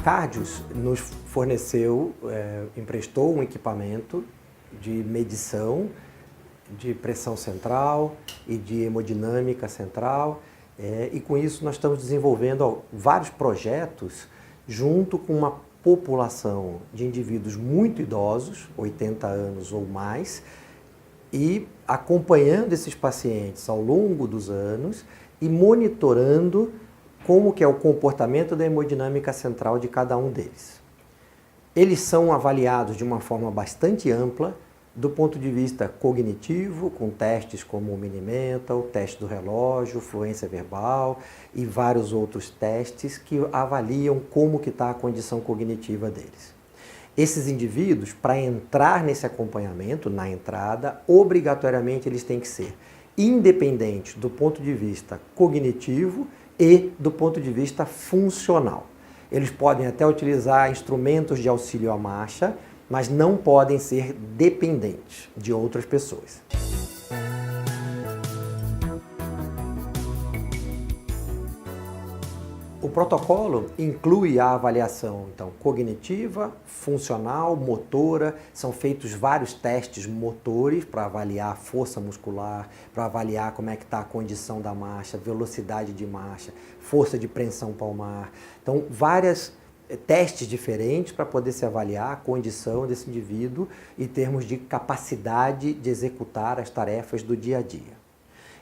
Cardios nos forneceu, emprestou um equipamento de medição de pressão central e de hemodinâmica central, e com isso nós estamos desenvolvendo vários projetos junto com uma população de indivíduos muito idosos, 80 anos ou mais, e acompanhando esses pacientes ao longo dos anos e monitorando como que é o comportamento da hemodinâmica central de cada um deles. Eles são avaliados de uma forma bastante ampla, do ponto de vista cognitivo, com testes como o Mini-Mental, teste do relógio, fluência verbal e vários outros testes que avaliam como que está a condição cognitiva deles. Esses indivíduos, para entrar nesse acompanhamento, na entrada, obrigatoriamente eles têm que ser independentes do ponto de vista cognitivo e do ponto de vista funcional. Eles podem até utilizar instrumentos de auxílio à marcha, mas não podem ser dependentes de outras pessoas. O protocolo inclui a avaliação então, cognitiva, funcional, motora, são feitos vários testes motores para avaliar a força muscular, para avaliar como é que está a condição da marcha, velocidade de marcha, força de preensão palmar. Então, vários testes diferentes para poder se avaliar a condição desse indivíduo em termos de capacidade de executar as tarefas do dia a dia.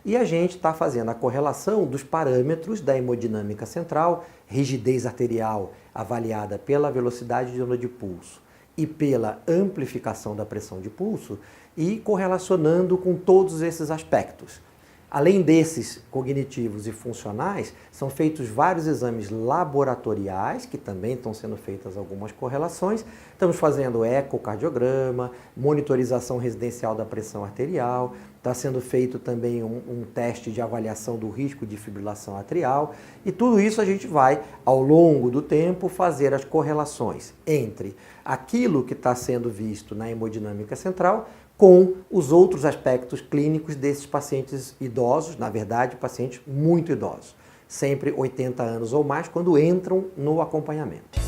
E a gente está fazendo a correlação dos parâmetros da hemodinâmica central, rigidez arterial avaliada pela velocidade de onda de pulso e pela amplificação da pressão de pulso e correlacionando com todos esses aspectos. Além desses cognitivos e funcionais, são feitos vários exames laboratoriais, que também estão sendo feitas algumas correlações. Estamos fazendo ecocardiograma, monitorização residencial da pressão arterial, está sendo feito também um teste de avaliação do risco de fibrilação atrial, e tudo isso a gente vai, ao longo do tempo, fazer as correlações entre aquilo que está sendo visto na hemodinâmica central com os outros aspectos clínicos desses pacientes idosos, na verdade, pacientes muito idosos, sempre 80 anos ou mais, quando entram no acompanhamento.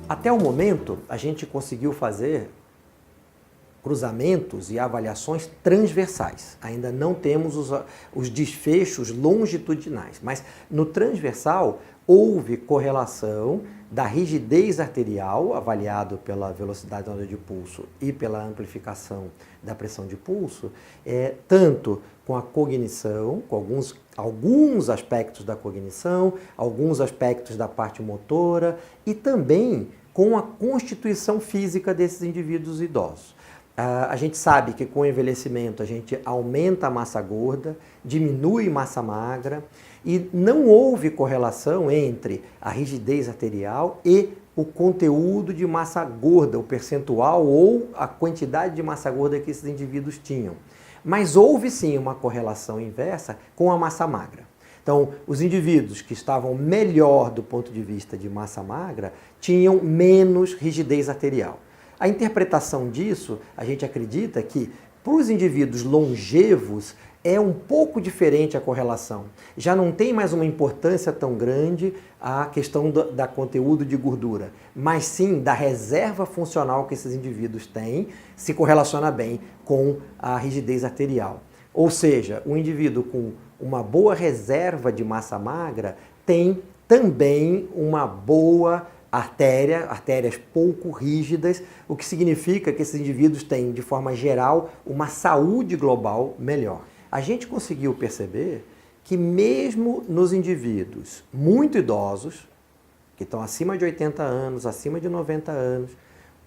Até o momento, a gente conseguiu fazer cruzamentos e avaliações transversais. Ainda não temos os desfechos longitudinais, mas no transversal houve correlação da rigidez arterial, avaliado pela velocidade da onda de pulso e pela amplificação da pressão de pulso, tanto com a cognição, com alguns aspectos da cognição, alguns aspectos da parte motora e também com a constituição física desses indivíduos idosos. A gente sabe que com o envelhecimento a gente aumenta a massa gorda, diminui massa magra e não houve correlação entre a rigidez arterial e o conteúdo de massa gorda, o percentual ou a quantidade de massa gorda que esses indivíduos tinham. Mas houve sim uma correlação inversa com a massa magra. Então, os indivíduos que estavam melhor do ponto de vista de massa magra tinham menos rigidez arterial. A interpretação disso, a gente acredita que para os indivíduos longevos é um pouco diferente a correlação. Já não tem mais uma importância tão grande a questão da conteúdo de gordura, mas sim da reserva funcional que esses indivíduos têm, se correlaciona bem com a rigidez arterial. Ou seja, o indivíduo com uma boa reserva de massa magra tem também uma boa artérias pouco rígidas, o que significa que esses indivíduos têm, de forma geral, uma saúde global melhor. A gente conseguiu perceber que mesmo nos indivíduos muito idosos, que estão acima de 80 anos, acima de 90 anos,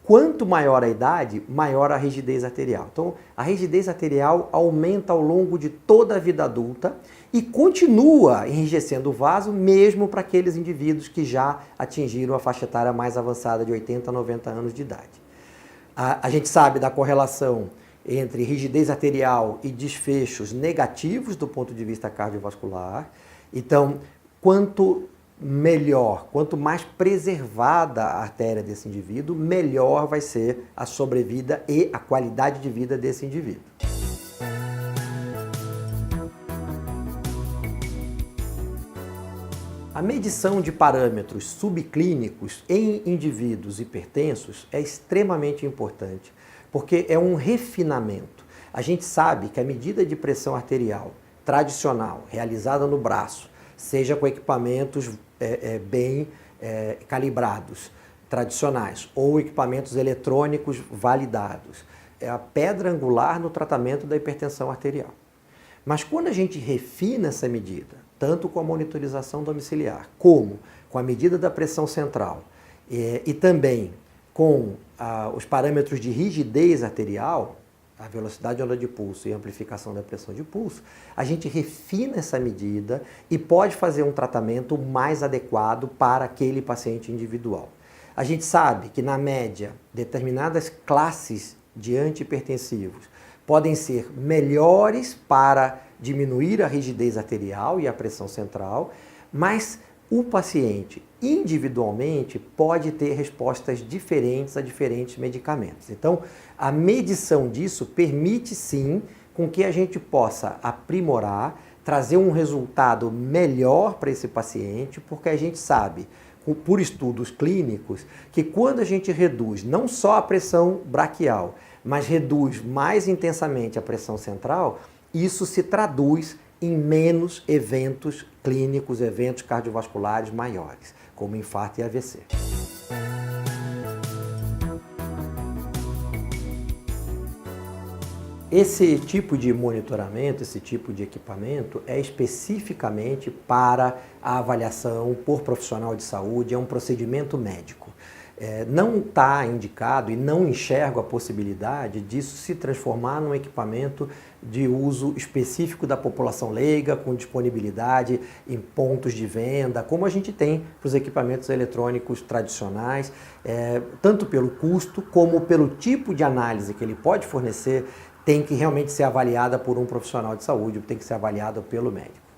quanto maior a idade, maior a rigidez arterial. Então, a rigidez arterial aumenta ao longo de toda a vida adulta e continua enrijecendo o vaso mesmo para aqueles indivíduos que já atingiram a faixa etária mais avançada de 80 a 90 anos de idade. A gente sabe da correlação entre rigidez arterial e desfechos negativos do ponto de vista cardiovascular. Então, quanto melhor, quanto mais preservada a artéria desse indivíduo, melhor vai ser a sobrevida e a qualidade de vida desse indivíduo. A medição de parâmetros subclínicos em indivíduos hipertensos é extremamente importante, porque é um refinamento. A gente sabe que a medida de pressão arterial tradicional, realizada no braço, seja com equipamentos bem calibrados, tradicionais, ou equipamentos eletrônicos validados, é a pedra angular no tratamento da hipertensão arterial. Mas quando a gente refina essa medida, tanto com a monitorização domiciliar, como com a medida da pressão central e também com os parâmetros de rigidez arterial, a velocidade de onda de pulso e a amplificação da pressão de pulso, a gente refina essa medida e pode fazer um tratamento mais adequado para aquele paciente individual. A gente sabe que, na média, determinadas classes de antihipertensivos podem ser melhores para diminuir a rigidez arterial e a pressão central, mas o paciente individualmente pode ter respostas diferentes a diferentes medicamentos. Então, a medição disso permite sim com que a gente possa aprimorar, trazer um resultado melhor para esse paciente, porque a gente sabe, por estudos clínicos, que quando a gente reduz não só a pressão braquial, mas reduz mais intensamente a pressão central, isso se traduz em menos eventos clínicos, eventos cardiovasculares maiores, como infarto e AVC. Esse tipo de monitoramento, esse tipo de equipamento é especificamente para a avaliação por profissional de saúde, é um procedimento médico. Não está indicado e não enxergo a possibilidade disso se transformar num equipamento de uso específico da população leiga, com disponibilidade em pontos de venda, como a gente tem para os equipamentos eletrônicos tradicionais, tanto pelo custo como pelo tipo de análise que ele pode fornecer, tem que realmente ser avaliada por um profissional de saúde, tem que ser avaliada pelo médico.